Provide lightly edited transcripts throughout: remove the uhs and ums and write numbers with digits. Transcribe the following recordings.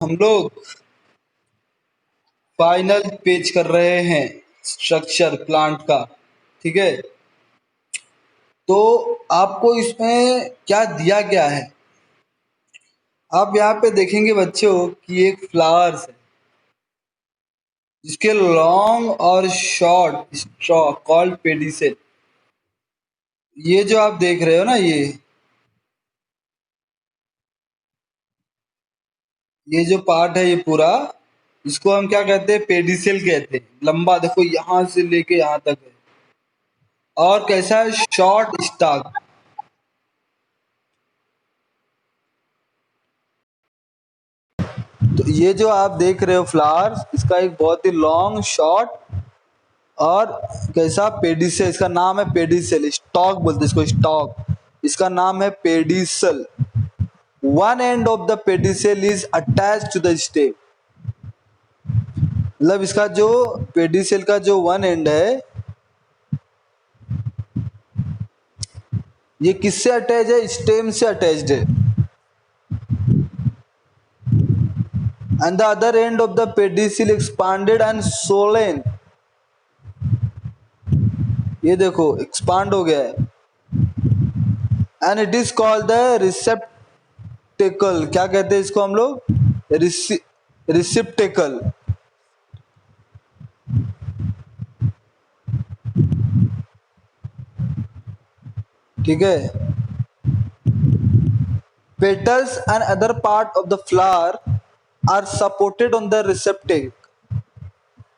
हम लोग final page कर रहे हैं स्ट्रक्चर प्लांट का। ठीक है, तो आपको इसमें क्या दिया गया है? आप यहाँ पे देखेंगे बच्चों कि एक फ्लावर्स है जिसके लॉन्ग और शॉर्ट स्ट्रॉ कॉल्ड पेडिसेल। ये जो आप देख रहे हो ना, ये जो पार्ट है, ये पूरा इसको हम क्या कहते हैं? पेडिसेल कहते हैं। लंबा देखो, यहाँ से लेके यहाँ तक है। और कैसा है? Short stock. तो ये जो आप देख रहे हो फ्लावर्स, इसका एक बहुत ही लॉन्ग शॉर्ट और कैसा पेडिसेल, इसका नाम है पेडिसेल। स्टॉक बोलते हैं इसको, स्टॉक। इसका नाम है pedicel. One end of the pedicel is attach to the stem. मतलब इसका जो पेडिसेल का जो वन एंड है, ये किससे अटैच है? स्टेम से अटैच्ड है। And the other end of the pedicel expanded and swollen. ये देखो एक्सपांड हो गया है। And it is called the receptacle. क्या कहते हैं इसको हम लोग? रिसिप्टेकल। ठीक है। Petals and other part of the flower are supported on the receptacle.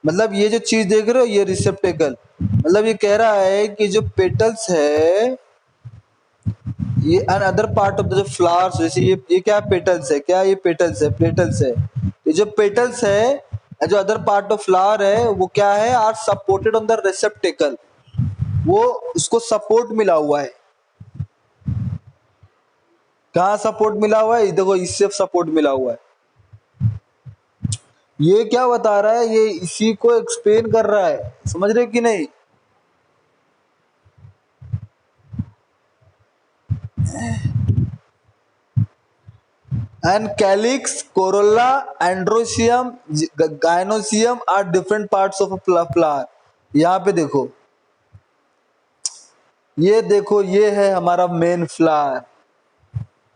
मतलब ये जो चीज देख रहे हो, ये रिसेप्टेकल। मतलब ये कह रहा है कि जो पेटल्स है, ये and other part of the जो फ्लावर्स, जैसे ये क्या पेटल्स है? क्या ये पेटल्स है? पेटल्स है। ये जो पेटल्स है, जो अदर पार्ट ऑफ फ्लावर है, वो क्या है? Are supported on the receptacle. वो उसको सपोर्ट मिला हुआ है। कहाँ सपोर्ट मिला हुआ है? देखो, इससे सपोर्ट मिला हुआ है। ये क्या बता रहा है? ये इसी को एक्सप्लेन कर रहा है। समझ रहे कि नहीं? And calyx, corolla, androecium, gynoecium are different parts of a flower. यहाँ पे देखो, ये देखो, ये है हमारा मेन फ्लावर।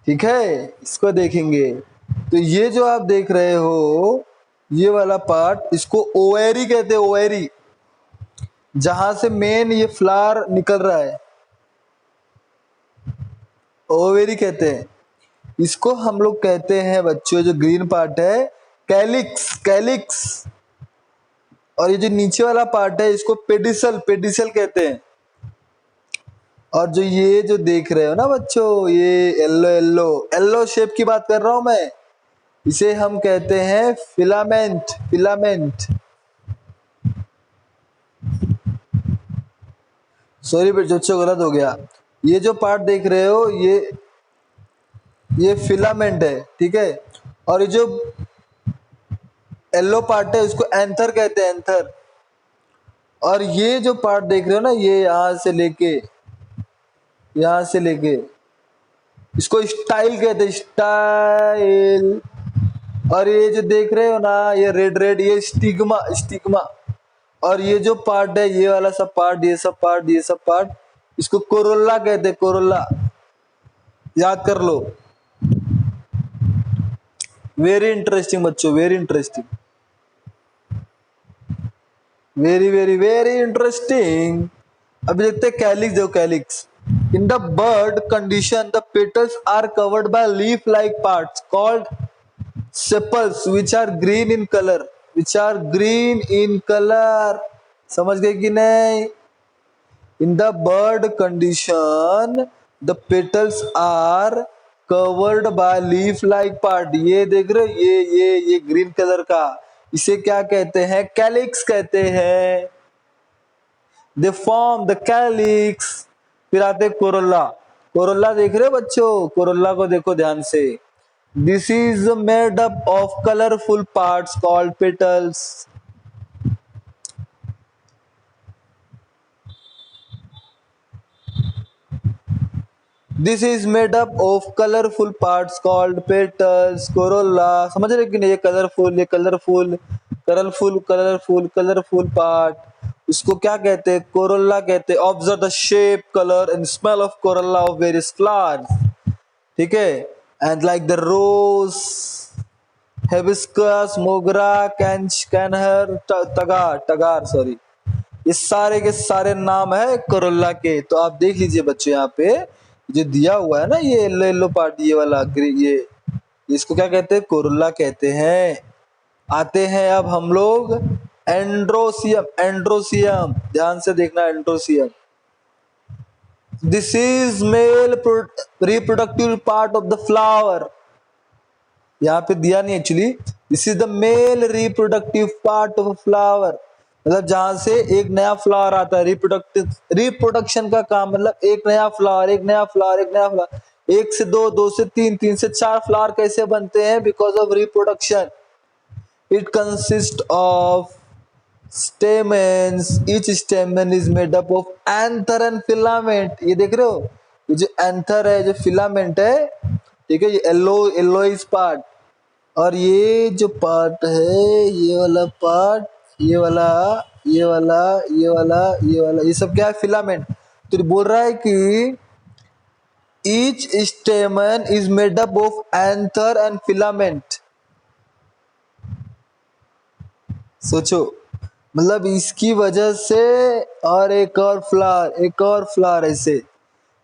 ठीक है, इसको देखेंगे तो ये जो आप देख रहे हो, ये वाला पार्ट, इसको ओवेरी कहते हैं। ओवेरी, जहां से मेन ये फ्लावर निकल रहा है, ओवेरी कहते हैं इसको। हम लोग कहते हैं बच्चों, जो ग्रीन पार्ट है, कैलिक्स। कैलिक्स। और ये जो नीचे वाला पार्ट है, इसको पेडिसल। पेडिसल कहते हैं। और जो ये जो देख रहे हो ना बच्चों, ये येलो येलो येलो शेप की बात कर रहा हूं मैं, इसे हम कहते हैं फिलामेंट। फिलामेंट। सॉरी बच्चों, गलत हो गया। ये जो पार्ट देख रहे हो, ये फिलामेंट है। ठीक है। और ये जो येलो पार्ट है, इसको एंथर कहते हैं। एंथर। और ये जो पार्ट देख रहे हो ना, ये यहां से लेके इसको स्टाइल कहते हैं। स्टाइल। और ये जो देख रहे हो ना, ये रेड रेड, ये स्टिग्मा। स्टिग्मा। और ये जो पार्ट है, ये वाला सब पार्ट, ये सब पार्ट इसको कोरोल्ला कहते हैं। कोरोल्ला। याद कर लो। वेरी इंटरेस्टिंग बच्चों, very interesting. Very very very interesting. अभी देखते हैं कैलिक्स। देखो calyx. In the bud condition, the petals are covered by leaf like parts called sepals which are green in color। which are green in color। समझ गए कि नहीं? In the bird condition, the petals are covered by leaf like part। ये देख रहे हो, ये green colour का, इसे क्या कहते हैं? कैलिक्स कहते हैं। They form the calyx. फिर आते कोरोला। कोरोला देख रहे हो बच्चों? कोरोला को देखो ध्यान से। This is made up of colourful parts called petals. This is made up of colourful parts called petals corolla. समझ रहे कि नहीं, ये कलरफुल, ये colourful colourful colourful colourful part, उसको क्या कहते हैं, कोरोला कहते हैं। Observe the shape, colour and smell of corolla of various flowers, ठीक है। And like the rose, hibiscus, mogra, kanher, तगार टगार sorry, ये सारे के सारे नाम है कोरोला के। तो आप देख लीजिए बच्चों, यहाँ पे जो दिया हुआ है ना, ये येलो येलो पार्ट, ये वाला ये इसको क्या कहते हैं, कोरोला कहते हैं। आते हैं अब हम लोग एंड्रोसियम। एंड्रोसियम ध्यान से देखना, androecium, this is male reproductive part of the flower. यहाँ पे दिया नहीं actually, this is the male reproductive part of flower, मतलब जहां से एक नया फ्लावर आता है। रिप्रोडक्शन का काम मतलब एक नया फ्लावर, एक नया फ्लावर, एक नया फ्लावर, एक से दो, दो से तीन, तीन से चार फ्लावर कैसे बनते हैं, because of reproduction. It consist of stamens, each stamen is made up of anther and filament। ये देख रहे हो, ये जो एंथर है, जो फिलामेंट है, ठीक है, ये येलोइश पार्ट, और ये जो पार्ट है, ये वाला पार्ट, ये वाला, ये वाला, ये वाला, ये वाला, ये सब क्या है, फिलामेंट। तो बोल रहा है कि each स्टेमन is made up of anther and filament. सोचो, मतलब इसकी वजह से, और एक और फ्लावर, एक और फ्लावर ऐसे।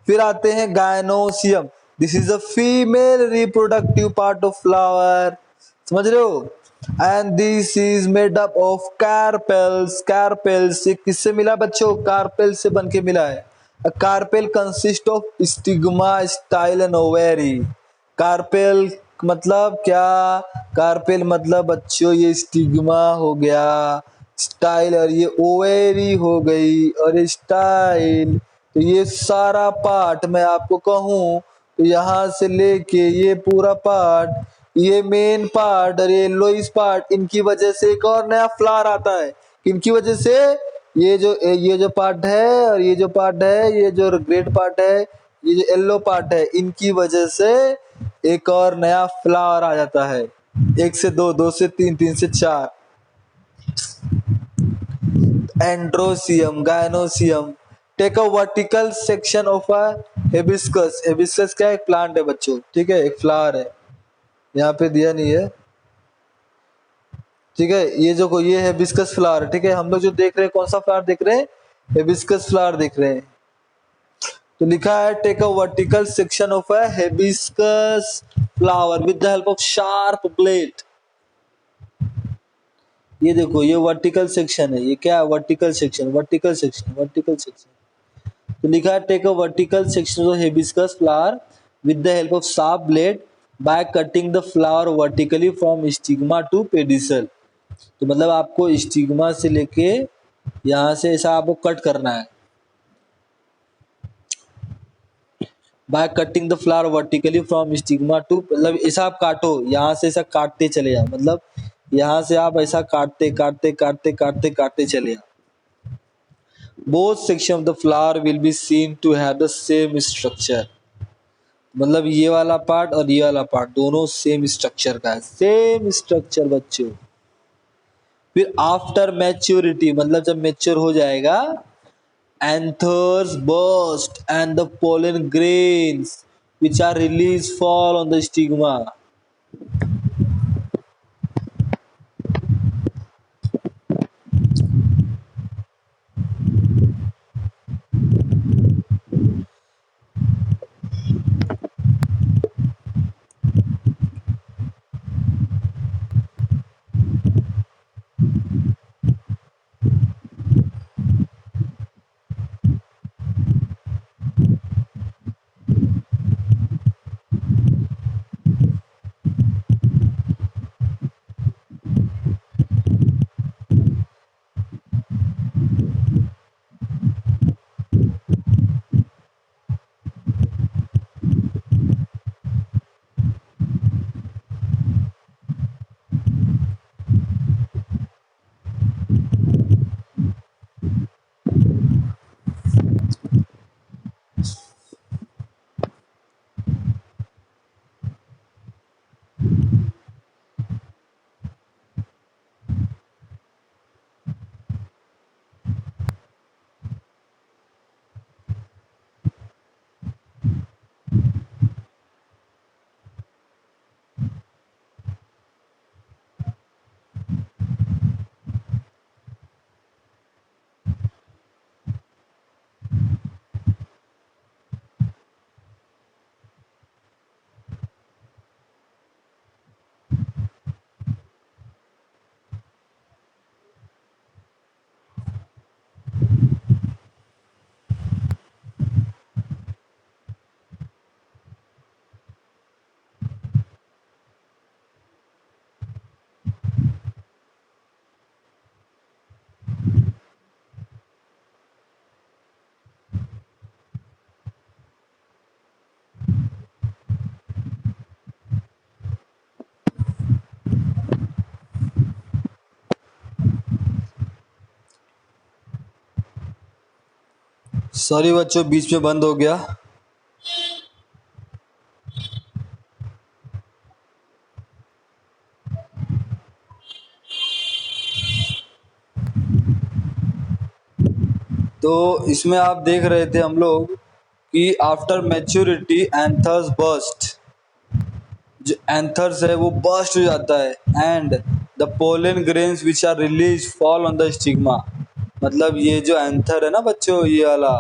फिर आते हैं gynoecium, this is a female reproductive part of flower, समझ रहे हो। And this is made up of carpels. Carpels ये किससे मिला बच्चों, कार्पेल से बन के मिला है। Carpel consist of stigma, style and ovary. Carpel मतलब क्या, कार्पेल मतलब बच्चों ये स्टिग्मा हो गया, स्टाइल, और ये ओवेरी हो गई, और स्टाइल। तो ये सारा पार्ट मैं आपको कहूं तो यहाँ से लेके ये पूरा पार्ट, ये मेन पार्ट और ये लोइस पार्ट, इनकी वजह से एक और नया फ्लावर आता है। इनकी वजह से ये जो पार्ट है, और ये जो पार्ट है, ये जो ग्रेट पार्ट है, ये जो येलो पार्ट है, इनकी वजह से एक और नया फ्लावर आ जाता है। एक से दो, दो से तीन, तीन से चार। Androecium, gynoecium. Take a vertical section of a hibiscus. Hibiscus क्या है, एक प्लांट है बच्चों, ठीक है, एक फ्लावर है, यहाँ पे दिया नहीं है, ठीक है। ये हिबिस्कस फ्लावर, ठीक है। हम लोग जो देख रहे हैं, कौन सा फ्लावर देख रहे हैं, हिबिस्कस फ्लावर देख रहे हैं। तो लिखा है take a vertical section of a hibiscus flower with the help of sharp blade. ये देखो, ये वर्टिकल सेक्शन है, ये क्या है, vertical section, vertical section, vertical section. तो लिखा है take a vertical section of hibiscus flower with the help of sharp blade by cutting the flower vertically from stigma to pedicel. तो मतलब आपको स्टिग्मा से लेके यहाँ से ऐसा आपको कट करना है। By cutting the flower vertically from stigma to, मतलब ऐसा आप काटो, यहाँ से ऐसा काटते चले जाओ, मतलब यहाँ से आप ऐसा काटते काटते काटते काटते काटते चले जाओ। Both section of the flower will be seen to have the same structure, मतलब ये वाला पार्ट और ये वाला पार्ट दोनों सेम स्ट्रक्चर का है, सेम स्ट्रक्चर बच्चों। फिर आफ्टर मैच्योरिटी, मतलब जब मैच्योर हो जाएगा, anthers burst and the pollen grains which are released fall on the stigma। Sorry बच्चों, बीच में बंद हो गया। तो इसमें आप देख रहे थे हम लोग कि आफ्टर मैच्योरिटी एंथर्स बर्स्ट, जो एंथर्स है वो बर्स्ट हो जाता है, and the pollen grains which are release fall on the stigma. मतलब ये जो एंथर है ना बच्चों, ये वाला,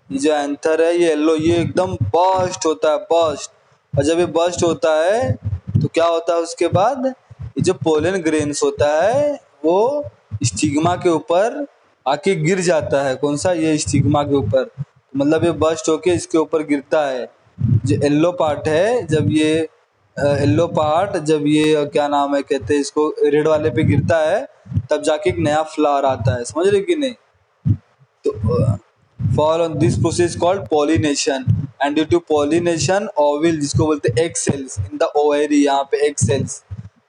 ये जो एंथर है ये येलो, ये एकदम बर्स्ट होता है, बर्स्ट। और जब ये बर्स्ट होता है तो क्या होता है उसके बाद, ये जो पोलन ग्रेन्स होता है वो स्टिग्मा के ऊपर आके गिर जाता है। कौन सा, ये स्टिग्मा के ऊपर, मतलब ये बर्स्ट होके इसके ऊपर गिरता है। जो येलो पार्ट है, जब ये येलो पार्ट, जब ये क्या नाम है कहते हैं इसको, रेड वाले पे गिरता है, तब जाके एक नया फ्लावर आता है। समझ रहे कि नहीं? तो fall on this process called pollination, and due to pollination ovule, जिसको बोलते हैं egg cells in the ovary, यहाँ पे एग सेल्स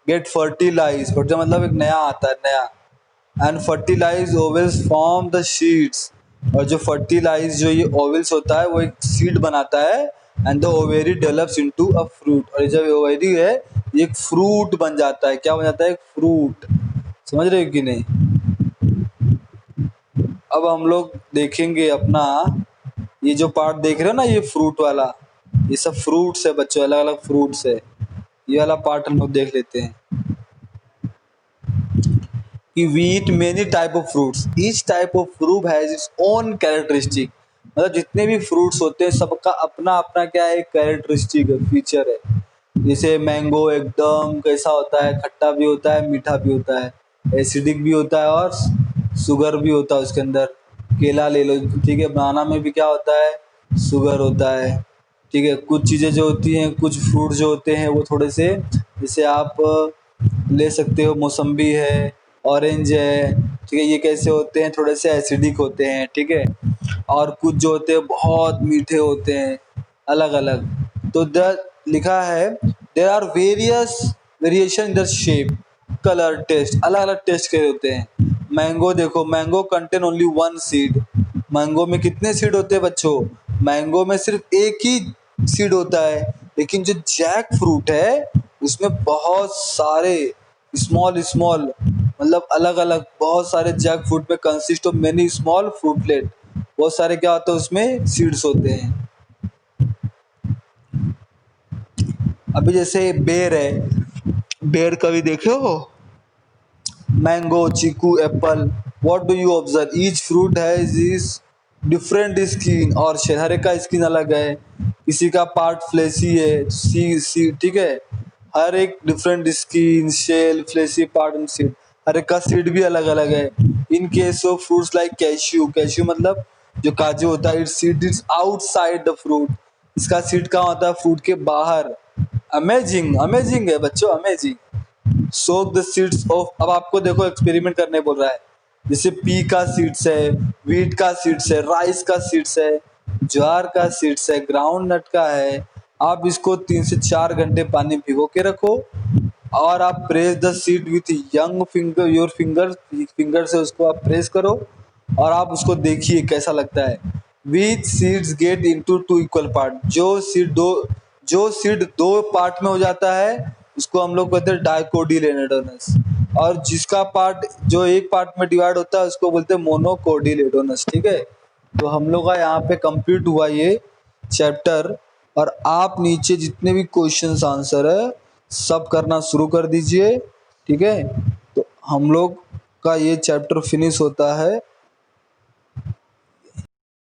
गेट फर्टिलाइज, मतलब एक नया आता है, नया, and fertilize ovules form the seeds. और जो फर्टिलाइज, जो ये ओवल्स होता है वो एक सीड बनाता है, and the ovary develops into a fruit. और जब ओवेरी है ये एक फ्रूट बन जाता है। क्या बन जाता है? एक फ्रूट। समझ रहे हो कि नहीं? अब हम लोग देखेंगे अपना, ये जो पार्ट देख रहे हो ना, ये फ्रूट वाला, ये सब फ्रूट्स है बच्चों, अलग अलग फ्रूट्स है। ये वाला पार्ट हम लोग देख लेते हैं कि we eat many type of fruits, each type of fruit has its own characteristic। मतलब जितने भी फ्रूट्स होते हैं सबका अपना अपना क्या है, कैरेक्टरिस्टिक है, फीचर है। जैसे मैंगो एकदम कैसा होता है, खट्टा भी होता है, मीठा भी होता है, एसिडिक भी होता है और शुगर भी होता है उसके अंदर। केला ले लो, ठीक है, बनाना में भी क्या होता है, शुगर होता है। ठीक है, कुछ चीज़ें जो होती हैं, कुछ फ्रूट जो होते हैं वो थोड़े से, जैसे आप ले सकते हो, मौसम्बी है, ऑरेंज है, ठीक है, ये कैसे होते हैं, थोड़े से एसिडिक होते हैं। ठीक है, और कुछ जो होते हैं बहुत मीठे होते हैं, अलग अलग। तो द लिखा है there are variation in the shape, colour, taste, अलग अलग टेस्ट के होते हैं। मैंगो देखो, mango contain only one seed. Mango में कितने सीड होते हैं बच्चों? मैंगो में सिर्फ एक ही सीड होता है। लेकिन जो जैक फ्रूट है उसमें बहुत सारे स्मॉल स्मॉल, मतलब अलग अलग बहुत सारे जैक फ्रूट में कंसिस्ट ऑफ मेनी स्मॉल फ्रूटलेट, बहुत सारे क्या होते हैं उसमें, सीड्स होते हैं। अभी जैसे बेर है, बेर कभी देखे हो? Mango, chikoo, apple, what do you observe, each fruit has is different skin और शेल, हर एक का स्किन अलग है, किसी का पार्ट फ्लेसी है, सी ठीक है, हर एक different skin, shell, fleshy part and seed, हर एक का सीड भी अलग अलग है। In case of fruits like cashew, cashew मतलब जो काजू होता है, it's seed is outside the fruit, इसका सीड कहाँ होता है, फ्रूट के बाहर। अमेजिंग, अमेजिंग है बच्चों, amazing. Soak the seeds of, अब आपको देखो एक्सपेरिमेंट करने बोल रहा है, जैसे पी का सीड्स है, व्हीट का सीड्स है, राइस का सीड्स है, ज्वार का सीड्स है, ग्राउंड नट का है। आप इसको 3 से 4 घंटे पानी भिगो के रखो, और आप press the seed with young finger, your finger से उसको आप प्रेस करो, और आप उसको देखिए कैसा लगता है। Which seeds get into two equal part, जो सीड दो पार्ट में हो जाता है उसको हम लोग कहते हैं डाइकोटिलेडोनस, और जिसका पार्ट जो एक पार्ट में डिवाइड होता है उसको बोलते हैं मोनोकोटिलेडोनस। ठीक है, तो हम लोग का यहाँ पे कंप्लीट हुआ ये चैप्टर, और आप नीचे जितने भी क्वेश्चंस आंसर है सब करना शुरू कर दीजिए। ठीक है, तो हम लोग का ये चैप्टर फिनिश होता है।